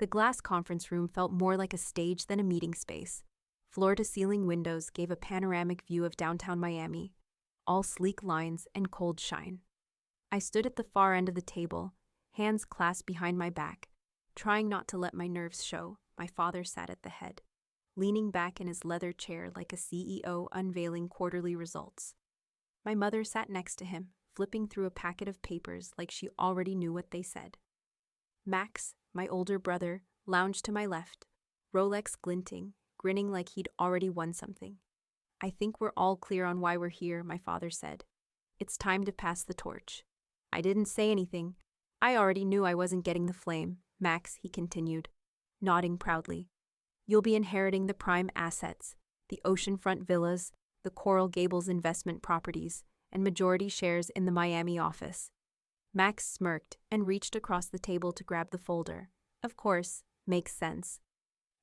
The glass conference room felt more like a stage than a meeting space. Floor-to-ceiling windows gave a panoramic view of downtown Miami, all sleek lines and cold shine. I stood at the far end of the table, hands clasped behind my back, trying not to let my nerves show. My father sat at the head, leaning back in his leather chair like a CEO unveiling quarterly results. My mother sat next to him, flipping through a packet of papers like she already knew what they said. Max, my older brother, lounged to my left, Rolex glinting, grinning like he'd already won something. "I think we're all clear on why we're here," my father said. "It's time to pass the torch." I didn't say anything. I already knew I wasn't getting the flame. "Max," he continued, nodding proudly, "you'll be inheriting the prime assets, the oceanfront villas, the Coral Gables investment properties, and majority shares in the Miami office." Max smirked and reached across the table to grab the folder. "Of course, makes sense."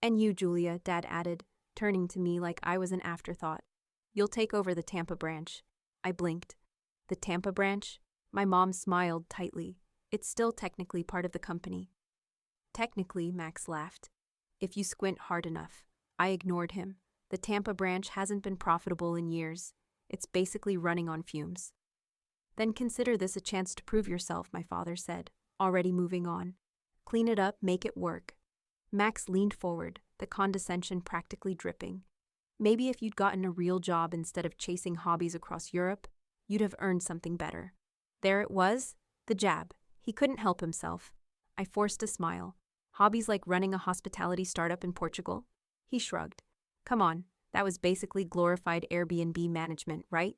"And you, Julia," Dad added, turning to me like I was an afterthought. "You'll take over the Tampa branch." I blinked. "The Tampa branch?" My mom smiled tightly. "It's still technically part of the company." "Technically," Max laughed. "If you squint hard enough." I ignored him. "The Tampa branch hasn't been profitable in years. It's basically running on fumes." "Then consider this a chance to prove yourself," my father said, already moving on. "Clean it up, make it work." Max leaned forward, the condescension practically dripping. "Maybe if you'd gotten a real job instead of chasing hobbies across Europe, you'd have earned something better." There it was, the jab. He couldn't help himself. I forced a smile. "Hobbies like running a hospitality startup in Portugal?" He shrugged. "Come on, that was basically glorified Airbnb management, right?"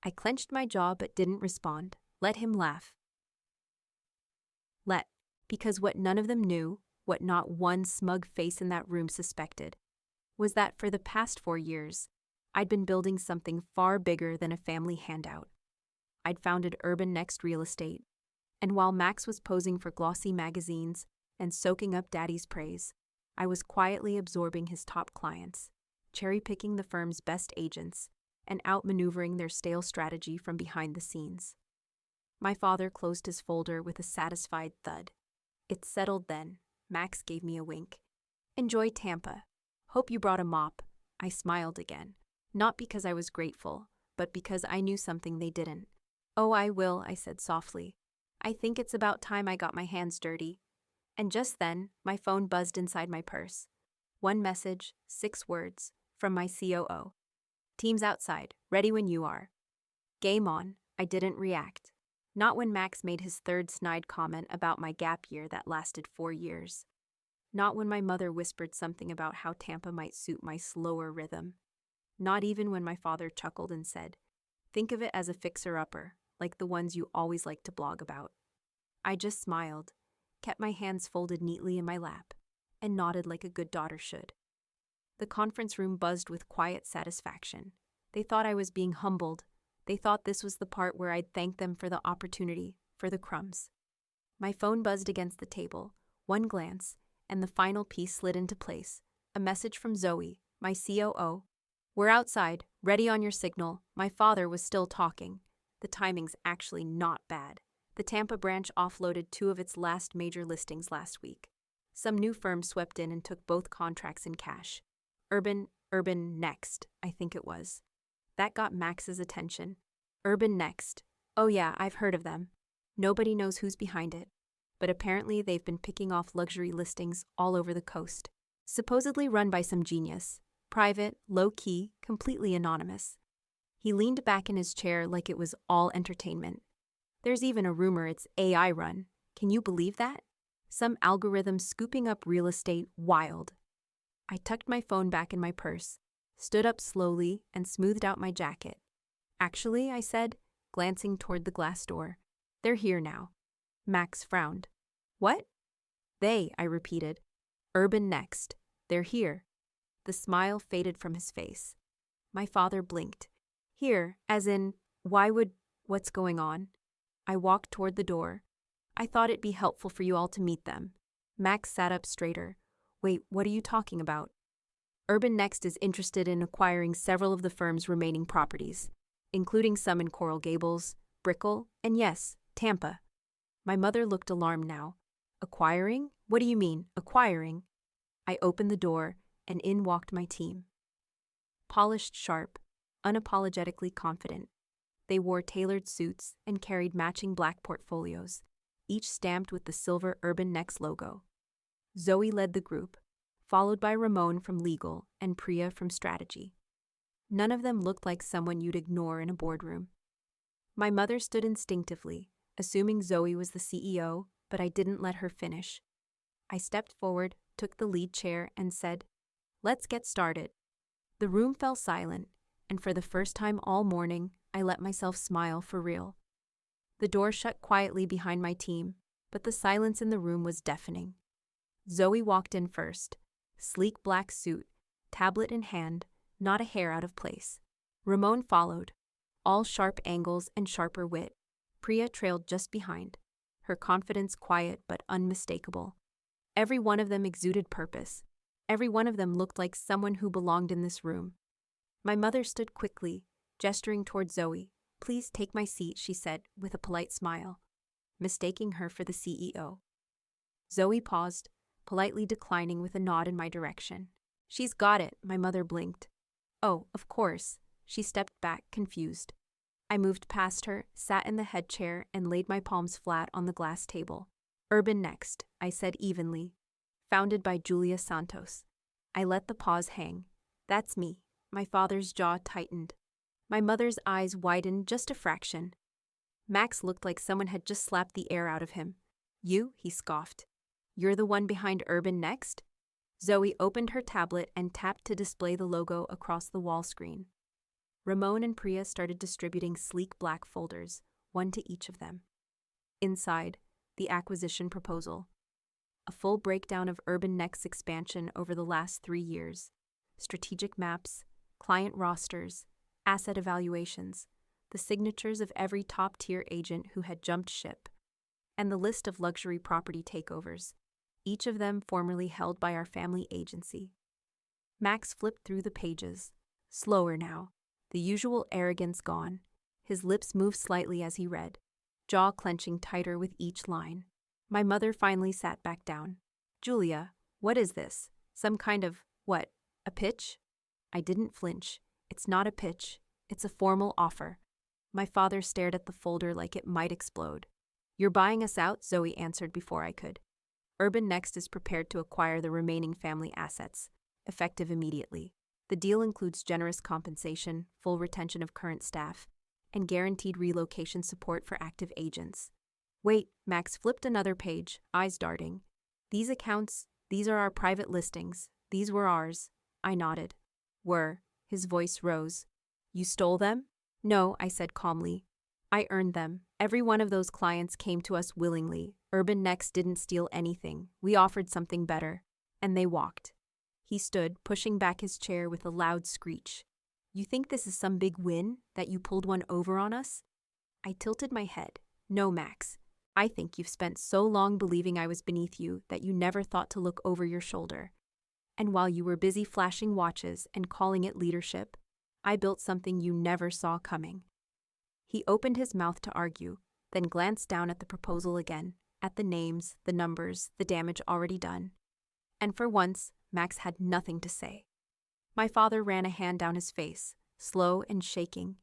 I clenched my jaw but didn't respond. Let him laugh. Because what none of them knew, what not one smug face in that room suspected, was that for the past 4 years, I'd been building something far bigger than a family handout. I'd founded Urban Next Real Estate, and while Max was posing for glossy magazines and soaking up Daddy's praise, I was quietly absorbing his top clients, cherry-picking the firm's best agents, and outmaneuvering their stale strategy from behind the scenes. My father closed his folder with a satisfied thud. "It's settled then." Max gave me a wink. "Enjoy Tampa. Hope you brought a mop." I smiled again, not because I was grateful, but because I knew something they didn't. "Oh, I will," I said softly. "I think it's about time I got my hands dirty." And just then, my phone buzzed inside my purse. One message, 6 words, from my COO. "Team's outside, ready when you are." Game on. I didn't react. Not when Max made his third snide comment about my gap year that lasted 4 years. Not when my mother whispered something about how Tampa might suit my slower rhythm. Not even when my father chuckled and said, "Think of it as a fixer-upper, like the ones you always like to blog about." I just smiled, kept my hands folded neatly in my lap, and nodded like a good daughter should. The conference room buzzed with quiet satisfaction. They thought I was being humbled. They thought this was the part where I'd thank them for the opportunity, for the crumbs. My phone buzzed against the table, one glance, and the final piece slid into place. A message from Zoe, my COO. "We're outside, ready on your signal." My father was still talking. The timing's actually not bad. The Tampa branch offloaded 2 of its last major listings last week. Some new firm swept in and took both contracts in cash. Urban Next, I think it was. That got Max's attention. Urban Next. Oh yeah, I've heard of them. Nobody knows who's behind it. But apparently they've been picking off luxury listings all over the coast. Supposedly run by some genius. Private, low-key, completely anonymous. He leaned back in his chair like it was all entertainment. There's even a rumor it's AI run. Can you believe that? Some algorithm scooping up real estate wild. I tucked my phone back in my purse, stood up slowly, and smoothed out my jacket. "Actually," I said, glancing toward the glass door, "they're here now." Max frowned. "What?" "They," I repeated. "Urban Next. They're here." The smile faded from his face. My father blinked. "Here, as in, what's going on?" I walked toward the door. "I thought it'd be helpful for you all to meet them." Max sat up straighter. "Wait, what are you talking about?" "Urban Next is interested in acquiring several of the firm's remaining properties, including some in Coral Gables, Brickell, and yes, Tampa." My mother looked alarmed now. "Acquiring? What do you mean, acquiring? I opened the door, and in walked my team. Polished sharp, unapologetically confident. They wore tailored suits and carried matching black portfolios, each stamped with the silver Urban Next logo. Zoe led the group, followed by Ramon from legal and Priya from strategy. None of them looked like someone you'd ignore in a boardroom. My mother stood instinctively, assuming Zoe was the CEO, but I didn't let her finish. I stepped forward, took the lead chair, and said, "Let's get started." The room fell silent, and for the first time all morning, I let myself smile for real. The door shut quietly behind my team, but the silence in the room was deafening. Zoe walked in first, sleek black suit, tablet in hand, not a hair out of place. Ramon followed, all sharp angles and sharper wit. Priya trailed just behind, her confidence quiet but unmistakable. Every one of them exuded purpose. Every one of them looked like someone who belonged in this room. My mother stood quickly, gesturing toward Zoe. "Please take my seat," she said with a polite smile, mistaking her for the CEO. Zoe paused, politely declining with a nod in my direction. "She's got it," my mother blinked. "Oh, of course." She stepped back, confused. I moved past her, sat in the head chair, and laid my palms flat on the glass table. "Urban Next," I said evenly. "Founded by Julia Santos." I let the pause hang. "That's me." My father's jaw tightened. My mother's eyes widened just a fraction. Max looked like someone had just slapped the air out of him. "You?" he scoffed. "You're the one behind Urban Next?" Zoe opened her tablet and tapped to display the logo across the wall screen. Ramon and Priya started distributing sleek black folders, one to each of them. Inside, the acquisition proposal. A full breakdown of Urban Next's expansion over the last 3 years. Strategic maps, client rosters, asset evaluations, the signatures of every top-tier agent who had jumped ship, and the list of luxury property takeovers, each of them formerly held by our family agency. Max flipped through the pages, slower now, the usual arrogance gone. His lips moved slightly as he read, jaw clenching tighter with each line. My mother finally sat back down. "Julia, what is this? Some kind of, what, a pitch?" I didn't flinch. "It's not a pitch. It's a formal offer." My father stared at the folder like it might explode. "You're buying us out," Zoe answered before I could. Urban Next is prepared to acquire the remaining family assets, effective immediately. The deal includes generous compensation, full retention of current staff, and guaranteed relocation support for active agents. "Wait," Max flipped another page, eyes darting. "These accounts, these are our private listings. These were ours." I nodded. "Were." His voice rose. "You stole them?" "No," I said calmly. "I earned them. Every one of those clients came to us willingly. Urban Next didn't steal anything. We offered something better." And they walked. He stood, pushing back his chair with a loud screech. "You think this is some big win, that you pulled one over on us?" I tilted my head. "No, Max. I think you've spent so long believing I was beneath you that you never thought to look over your shoulder. And while you were busy flashing watches and calling it leadership, I built something you never saw coming." He opened his mouth to argue, then glanced down at the proposal again, at the names, the numbers, the damage already done. And for once, Max had nothing to say. My father ran a hand down his face, slow and shaking.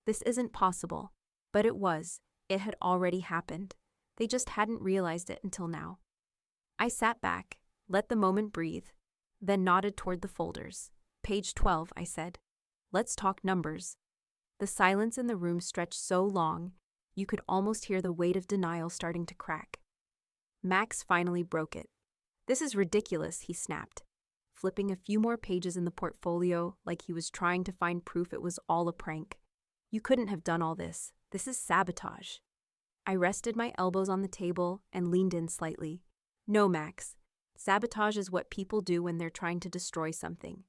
"This isn't possible." But it was. It had already happened. They just hadn't realized it until now. I sat back, let the moment breathe, then nodded toward the folders. "Page 12, I said. "Let's talk numbers." The silence in the room stretched so long, you could almost hear the weight of denial starting to crack. Max finally broke it. "This is ridiculous," he snapped, flipping a few more pages in the portfolio like he was trying to find proof it was all a prank. "You couldn't have done all this. This is sabotage." I rested my elbows on the table and leaned in slightly. "No, Max. Sabotage is what people do when they're trying to destroy something.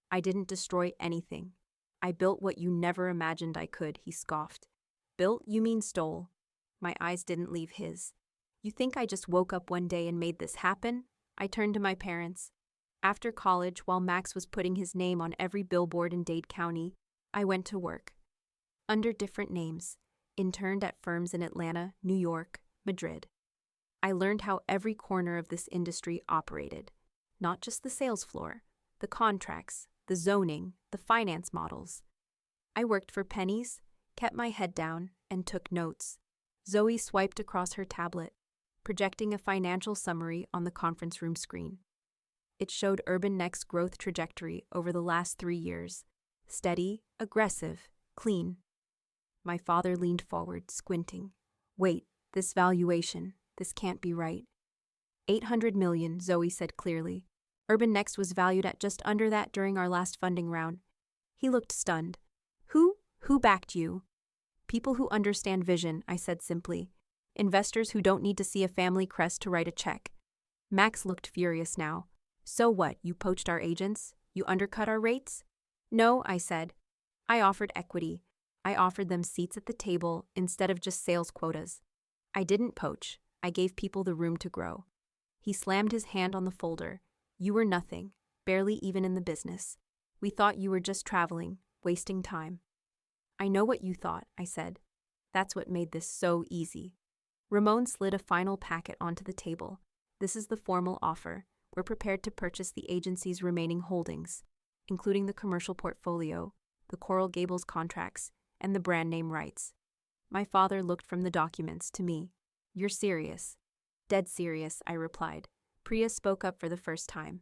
I didn't destroy anything. I built what you never imagined I could," he scoffed. "Built, you mean stole." My eyes didn't leave his. "You think I just woke up one day and made this happen?" I turned to my parents. After college, while Max was putting his name on every billboard in Dade County, I went to work. Under different names, interned at firms in Atlanta, New York, Madrid. I learned how every corner of this industry operated, not just the sales floor, the contracts, the zoning, the finance models. I worked for pennies, kept my head down, and took notes. Zoe swiped across her tablet, projecting a financial summary on the conference room screen. It showed Urban Next's growth trajectory over the last 3 years. Steady, aggressive, clean. My father leaned forward, squinting. Wait, this valuation, this can't be right. 800 million, Zoe said clearly. Urban Next was valued at just under that during our last funding round. He looked stunned. Who backed you? People who understand vision, I said simply. Investors who don't need to see a family crest to write a check. Max looked furious now. So what, you poached our agents? You undercut our rates? No, I said. I offered equity. I offered them seats at the table instead of just sales quotas. I didn't poach. I gave people the room to grow. He slammed his hand on the folder. You were nothing, barely even in the business. We thought you were just traveling, wasting time. I know what you thought, I said. That's what made this so easy. Ramon slid a final packet onto the table. This is the formal offer. We're prepared to purchase the agency's remaining holdings, including the commercial portfolio, the Coral Gables contracts, and the brand name rights. My father looked from the documents to me. You're serious. Dead serious, I replied. Priya spoke up for the first time.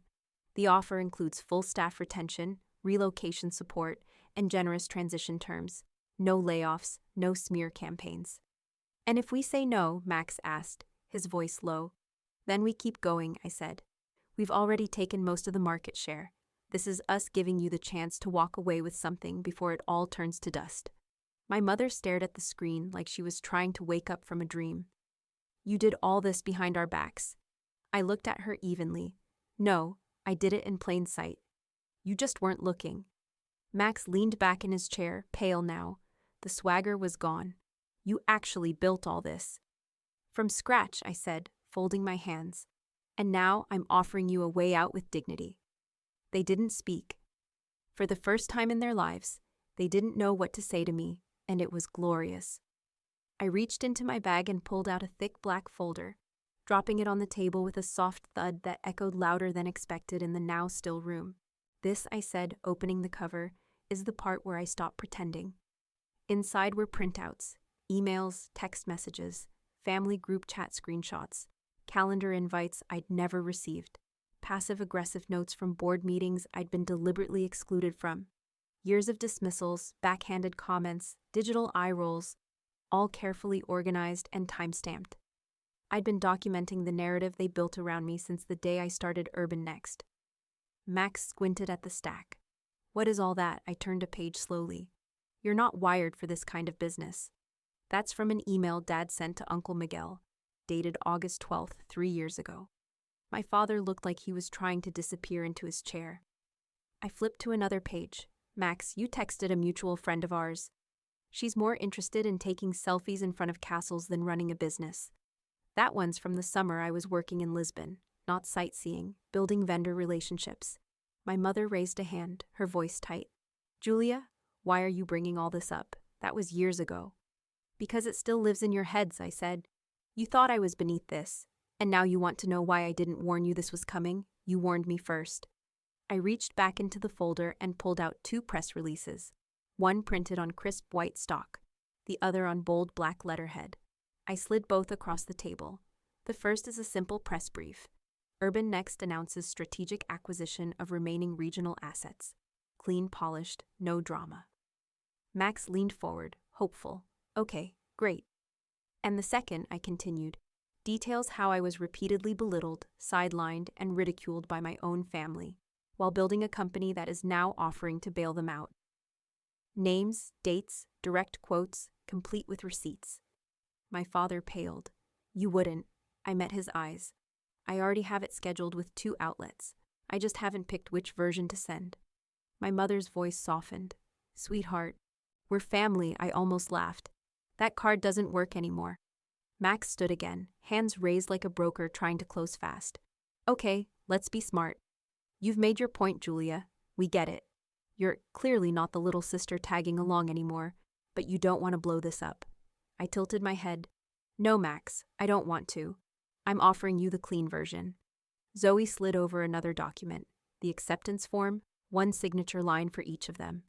The offer includes full staff retention, relocation support, and generous transition terms. No layoffs, no smear campaigns. And if we say no, Max asked, his voice low. Then we keep going, I said. We've already taken most of the market share. This is us giving you the chance to walk away with something before it all turns to dust. My mother stared at the screen like she was trying to wake up from a dream. You did all this behind our backs. I looked at her evenly. No, I did it in plain sight. You just weren't looking. Max leaned back in his chair, pale now. The swagger was gone. You actually built all this. From scratch, I said, folding my hands. And now I'm offering you a way out with dignity. They didn't speak. For the first time in their lives, they didn't know what to say to me, and it was glorious. I reached into my bag and pulled out a thick black folder, dropping it on the table with a soft thud that echoed louder than expected in the now still room. This, I said, opening the cover, is the part where I stop pretending. Inside were printouts, emails, text messages, family group chat screenshots, calendar invites I'd never received, passive-aggressive notes from board meetings I'd been deliberately excluded from, years of dismissals, backhanded comments, digital eye rolls, all carefully organized and time-stamped. I'd been documenting the narrative they built around me since the day I started Urban Next. Max squinted at the stack. What is all that? I turned a page slowly. You're not wired for this kind of business. That's from an email Dad sent to Uncle Miguel, dated August 12th, 3 years ago. My father looked like he was trying to disappear into his chair. I flipped to another page. Max, you texted a mutual friend of ours. She's more interested in taking selfies in front of castles than running a business. That one's from the summer I was working in Lisbon, not sightseeing, building vendor relationships. My mother raised a hand, her voice tight. Julia, why are you bringing all this up? That was years ago. Because it still lives in your heads, I said. You thought I was beneath this, and now you want to know why I didn't warn you this was coming? You warned me first. I reached back into the folder and pulled out 2 press releases, one printed on crisp white stock, the other on bold black letterhead. I slid both across the table. The first is a simple press brief. Urban Next announces strategic acquisition of remaining regional assets. Clean, polished, no drama. Max leaned forward, hopeful. Okay, great. And the second, I continued, details how I was repeatedly belittled, sidelined, and ridiculed by my own family, while building a company that is now offering to bail them out. Names, dates, direct quotes, complete with receipts. My father paled. You wouldn't. I met his eyes. I already have it scheduled with 2 outlets. I just haven't picked which version to send. My mother's voice softened. Sweetheart, we're family, I almost laughed. That card doesn't work anymore. Max stood again, hands raised like a broker trying to close fast. Okay, let's be smart. You've made your point, Julia. We get it. You're clearly not the little sister tagging along anymore, but you don't want to blow this up. I tilted my head. No, Max, I don't want to. I'm offering you the clean version. Zoe slid over another document, the acceptance form, one signature line for each of them.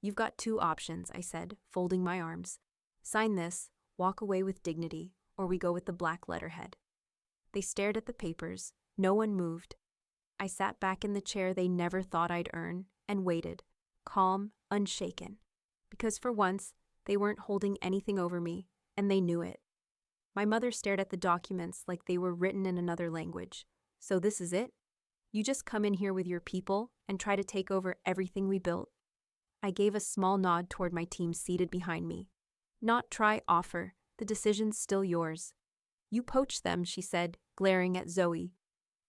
You've got two options, I said, folding my arms. Sign this, walk away with dignity, or we go with the black letterhead. They stared at the papers. No one moved. I sat back in the chair they never thought I'd earn and waited, calm, unshaken. Because for once, they weren't holding anything over me, and they knew it. My mother stared at the documents like they were written in another language. So this is it? You just come in here with your people and try to take over everything we built? I gave a small nod toward my team seated behind me. Not try, offer. The decision's still yours. You poached them, she said, glaring at Zoe.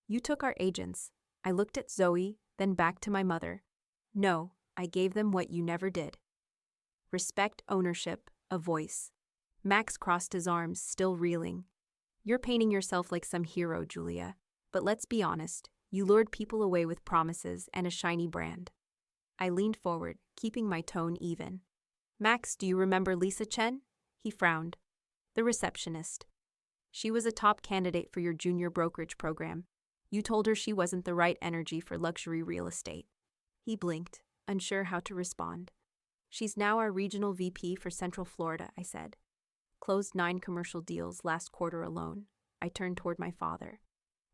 You took our agents. I looked at Zoe, then back to my mother. No, I gave them what you never did. Respect, ownership, a voice. Max crossed his arms, still reeling. You're painting yourself like some hero, Julia. But let's be honest, you lured people away with promises and a shiny brand. I leaned forward, keeping my tone even. Max, do you remember Lisa Chen? He frowned. The receptionist. She was a top candidate for your junior brokerage program. You told her she wasn't the right energy for luxury real estate. He blinked, unsure how to respond. She's now our regional VP for Central Florida, I said. Closed 9 commercial deals last quarter alone. I turned toward my father.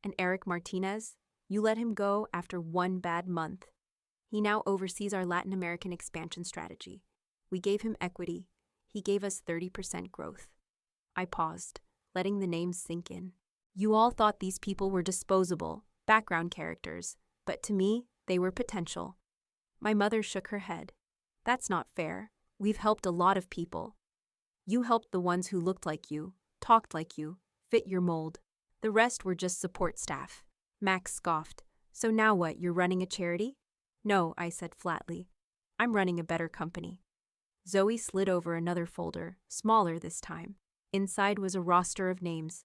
And Eric Martinez? You let him go after 1 bad month. He now oversees our Latin American expansion strategy. We gave him equity. He gave us 30% growth. I paused, letting the names sink in. You all thought these people were disposable, background characters, but to me, they were potential. My mother shook her head. That's not fair. We've helped a lot of people. You helped the ones who looked like you, talked like you, fit your mold. The rest were just support staff. Max scoffed. So now what, you're running a charity? No, I said flatly. I'm running a better company. Zoe slid over another folder, smaller this time. Inside was a roster of names.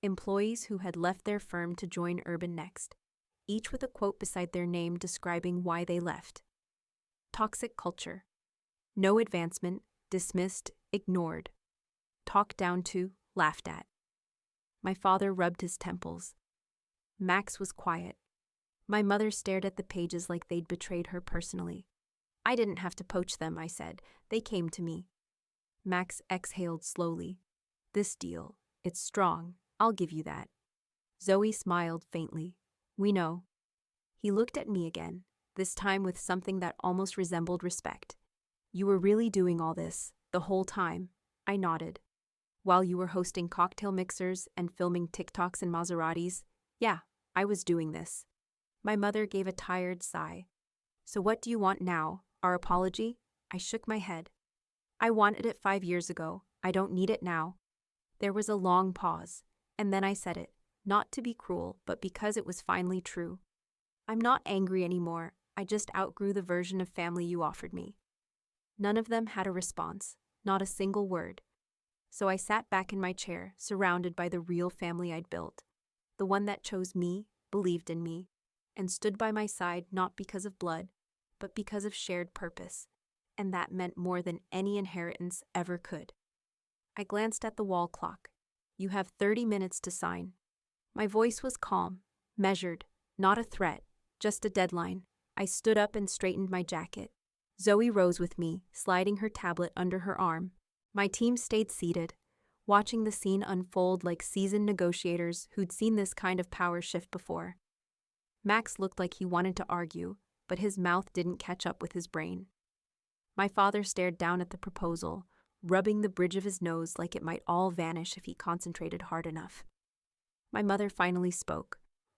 Employees who had left their firm to join Urban Next, each with a quote beside their name describing why they left. Toxic culture. No advancement, dismissed, ignored. Talked down to, laughed at. My father rubbed his temples. Max was quiet. My mother stared at the pages like they'd betrayed her personally. I didn't have to poach them, I said. They came to me. Max exhaled slowly. This deal, it's strong. I'll give you that. Zoe smiled faintly. We know. He looked at me again, this time with something that almost resembled respect. You were really doing all this, the whole time. I nodded. While you were hosting cocktail mixers and filming TikToks and Maseratis, yeah, I was doing this. My mother gave a tired sigh. So what do you want now? Our apology? I shook my head. I wanted it 5 years ago. I don't need it now. There was a long pause, and then I said it, not to be cruel, but because it was finally true. I'm not angry anymore. I just outgrew the version of family you offered me. None of them had a response, not a single word. So I sat back in my chair, surrounded by the real family I'd built, the one that chose me, believed in me, and stood by my side not because of blood, but because of shared purpose, and that meant more than any inheritance ever could. I glanced at the wall clock. You have 30 minutes to sign. My voice was calm, measured, not a threat, just a deadline. I stood up and straightened my jacket. Zoe rose with me, sliding her tablet under her arm. My team stayed seated, watching the scene unfold like seasoned negotiators who'd seen this kind of power shift before. Max looked like he wanted to argue, but his mouth didn't catch up with his brain. My father stared down at the proposal, rubbing the bridge of his nose like it might all vanish if he concentrated hard enough. My mother finally spoke,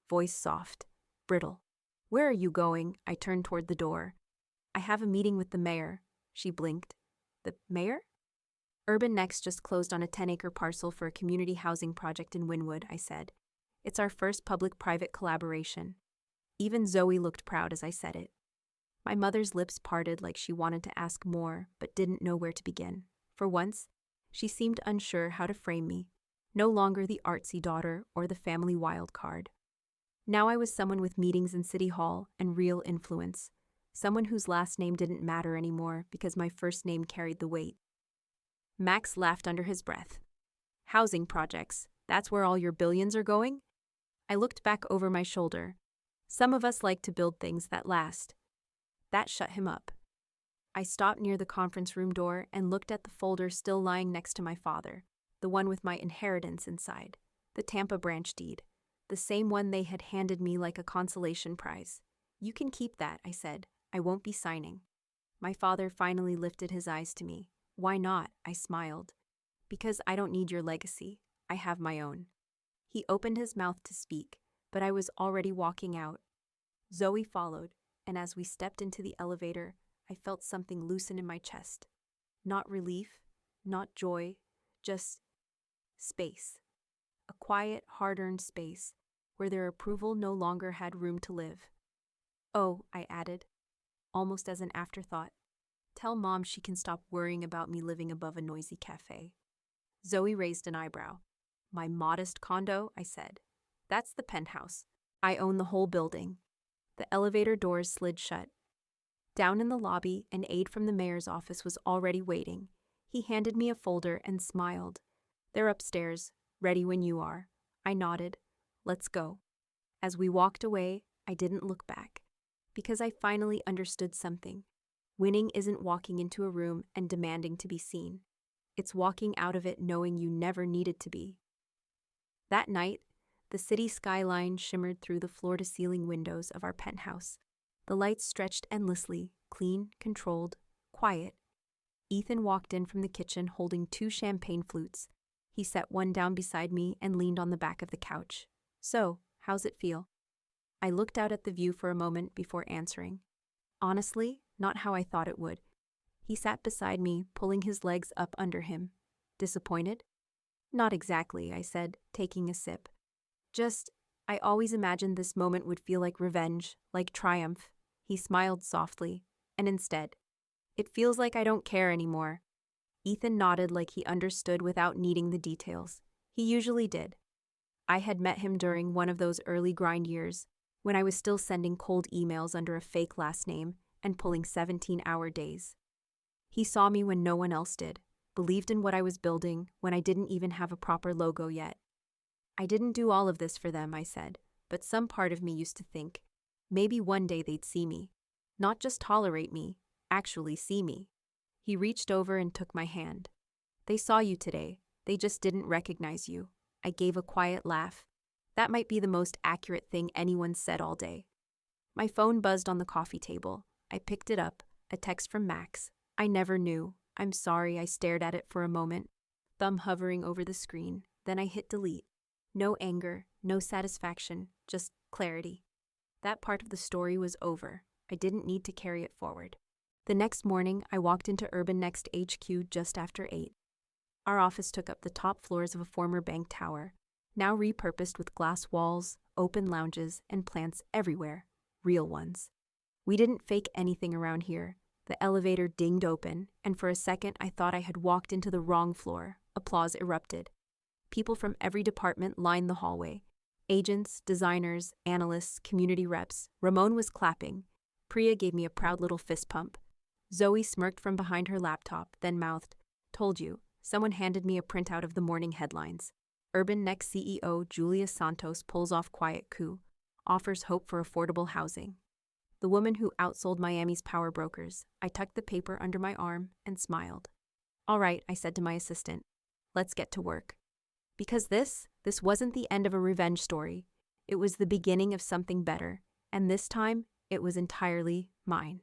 voice soft, brittle. Where are you going? I turned toward the door. I have a meeting with the mayor. She blinked. The mayor? Urban Next just closed on a 10-acre parcel for a community housing project in Wynwood, I said. It's our first public-private collaboration. Even Zoe looked proud as I said it. My mother's lips parted like she wanted to ask more, but didn't know where to begin. For once, she seemed unsure how to frame me, no longer the artsy daughter or the family wild card. Now I was someone with meetings in City Hall and real influence, someone whose last name didn't matter anymore because my first name carried the weight. Max laughed under his breath. Housing projects, That's where all your billions are going? I looked back over my shoulder. Some of us like to build things that last. That shut him up. I stopped near the conference room door and looked at the folder still lying next to my father, the one with my inheritance inside, the Tampa branch deed, the same one they had handed me like a consolation prize. You can keep that, I said. I won't be signing. My father finally lifted his eyes to me. Why not? I smiled. Because I don't need your legacy. I have my own. He opened his mouth to speak, but I was already walking out. Zoe followed, and as we stepped into the elevator, I felt something loosen in my chest. Not relief, not joy, just space. A quiet, hard-earned space where their approval no longer had room to live. Oh, I added, almost as an afterthought, tell Mom she can stop worrying about me living above a noisy cafe. Zoe raised an eyebrow. My modest condo, I said. That's the penthouse. I own the whole building. The elevator doors slid shut. Down in the lobby, an aide from the mayor's office was already waiting. He handed me a folder and smiled. They're upstairs, ready when you are. I nodded. Let's go. As we walked away, I didn't look back, because I finally understood something. Winning isn't walking into a room and demanding to be seen. It's walking out of it knowing you never needed to be. That night, the city skyline shimmered through the floor-to-ceiling windows of our penthouse. The lights stretched endlessly, clean, controlled, quiet. Ethan walked in from the kitchen holding 2 champagne flutes. He set one down beside me and leaned on the back of the couch. So, how's it feel? I looked out at the view for a moment before answering. Honestly, not how I thought it would. He sat beside me, pulling his legs up under him. Disappointed? Not exactly, I said, taking a sip. I always imagined this moment would feel like revenge, like triumph. He smiled softly, and instead, it feels like I don't care anymore. Ethan nodded like he understood without needing the details. He usually did. I had met him during one of those early grind years, when I was still sending cold emails under a fake last name and pulling 17-hour days. He saw me when no one else did, believed in what I was building when I didn't even have a proper logo yet. I didn't do all of this for them, I said, but some part of me used to think, maybe one day they'd see me. Not just tolerate me, actually see me. He reached over and took my hand. They saw you today, they just didn't recognize you. I gave a quiet laugh. That might be the most accurate thing anyone said all day. My phone buzzed on the coffee table. I picked it up, a text from Max. I never knew. I'm sorry, I stared at it for a moment, thumb hovering over the screen. Then I hit delete. No anger, no satisfaction, just clarity. That part of the story was over. I didn't need to carry it forward. The next morning, I walked into Urban Next HQ just after 8. Our office took up the top floors of a former bank tower, now repurposed with glass walls, open lounges, and plants everywhere, real ones. We didn't fake anything around here. The elevator dinged open, and for a second I thought I had walked into the wrong floor. Applause erupted. People from every department lined the hallway. Agents, designers, analysts, community reps. Ramon was clapping. Priya gave me a proud little fist pump. Zoe smirked from behind her laptop, then mouthed, "Told you." Someone handed me a printout of the morning headlines. Urban Next CEO Julia Santos pulls off quiet coup, offers hope for affordable housing. The woman who outsold Miami's power brokers. I tucked the paper under my arm and smiled. All right, I said to my assistant. Let's get to work. Because this wasn't the end of a revenge story. It was the beginning of something better, and this time, it was entirely mine.